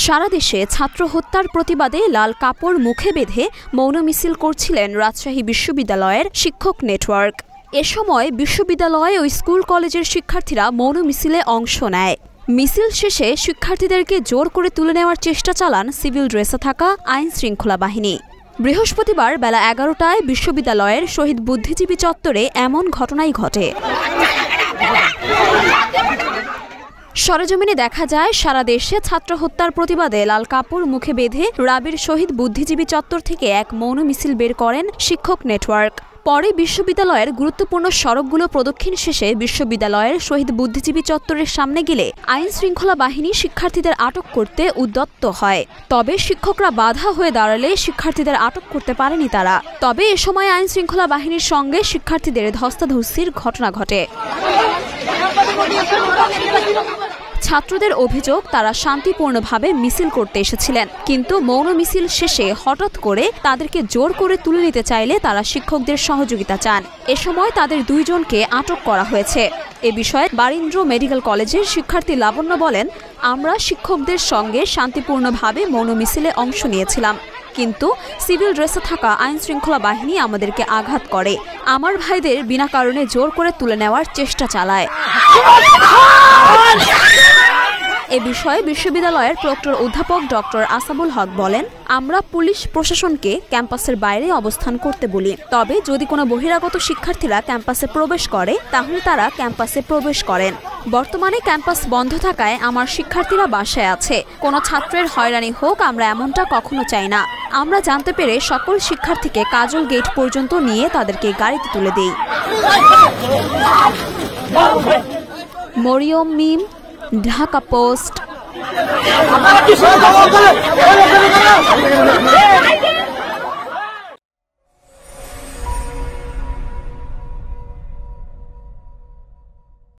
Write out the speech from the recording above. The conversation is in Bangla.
সারা দেশে ছাত্র হত্যার প্রতিবাদে লাল কাপড় মুখে বেঁধে মৌন মিছিল করছিলেন রাজশাহী বিশ্ববিদ্যালয়ের শিক্ষক নেটওয়ার্ক। এ সময় বিশ্ববিদ্যালয় ও স্কুল কলেজের শিক্ষার্থীরা মৌন মিছিলে অংশ নেয়। মিছিল শেষে শিক্ষার্থীদেরকে জোর করে তুলে নেওয়ার চেষ্টা চালান সিভিল ড্রেসে থাকা আইন শৃঙ্খলা বাহিনী। বৃহস্পতিবার বেলা 11টায় বিশ্ববিদ্যালয়ের শহীদ বুদ্ধিজীবী চত্বরে এমন ঘটনাই ঘটে। সরেজমিনে দেখা যায় সারা দেশে ছাত্র হত্যার প্রতিবাদে লাল কাপড় মুখে বেঁধে রাবির শহীদ বুদ্ধিজীবী চত্বর থেকে এক মৌন মিছিল বের করেন শিক্ষক নেটওয়ার্ক। পরে বিশ্ববিদ্যালয়ের গুরুত্বপূর্ণ সড়কগুলো প্রদক্ষিণ শেষে বিশ্ববিদ্যালয়ের শহীদ বুদ্ধিজীবী চত্বরের সামনে গেলে আইন শৃঙ্খলা বাহিনী শিক্ষার্থীদের আটক করতে উদ্যত হয়। তবে শিক্ষকরা বাধা হয়ে দাঁড়ালে শিক্ষার্থীদের আটক করতে পারেনি তারা। তবে এ সময় আইন শৃঙ্খলা বাহিনীর সঙ্গে শিক্ষার্থীদের ধস্তাধস্তির ঘটনা ঘটে। ছাত্রদের অভিযোগ, তারা শান্তিপূর্ণভাবে মিছিল করতে এসেছিলেন, কিন্তু মৌন মিছিল শেষে হঠাৎ করে তাদেরকে জোর করে তুলে নিতে চাইলে তারা শিক্ষকদের সহযোগিতা চান। এ সময় তাদের 2 জনকে আটক করা হয়েছে। এ বিষয়ে বারিন্দ্র মেডিকেল কলেজের শিক্ষার্থী লাবণ্য বলেন, আমরা শিক্ষকদের সঙ্গে শান্তিপূর্ণভাবে মৌন মিছিলে অংশ নিয়েছিলাম, কিন্তু সিভিল ড্রেসে থাকা আইন শৃঙ্খলা বাহিনী আমাদেরকে আঘাত করে, আমার ভাইদের বিনা কারণে জোর করে তুলে নেওয়ার চেষ্টা চালায়। এ বিষয়ে বিশ্ববিদ্যালয়ের প্রক্টর অধ্যাপক ডক্টর আসাবুল হক বলেন, আমরা পুলিশ প্রশাসনকে ক্যাম্পাসের বাইরে অবস্থান করতে বলি, তবে যদি কোনো বহিরাগত শিক্ষার্থীরা ক্যাম্পাসে প্রবেশ করে তাহলে তারা ক্যাম্পাসে প্রবেশ করেন। বর্তমানে ক্যাম্পাস বন্ধ থাকায় আমার শিক্ষার্থীরা বাসায় আছে, কোনো ছাত্রের হয়রানি হোক আমরা এমনটা কখনো চাই না। আমরা জানতে পেরে সকল শিক্ষার্থীকে কাজল গেট পর্যন্ত নিয়ে তাদেরকে গাড়িতে তুলে দেই। মরিয়ম মিম, ঢাকা পোস্ট।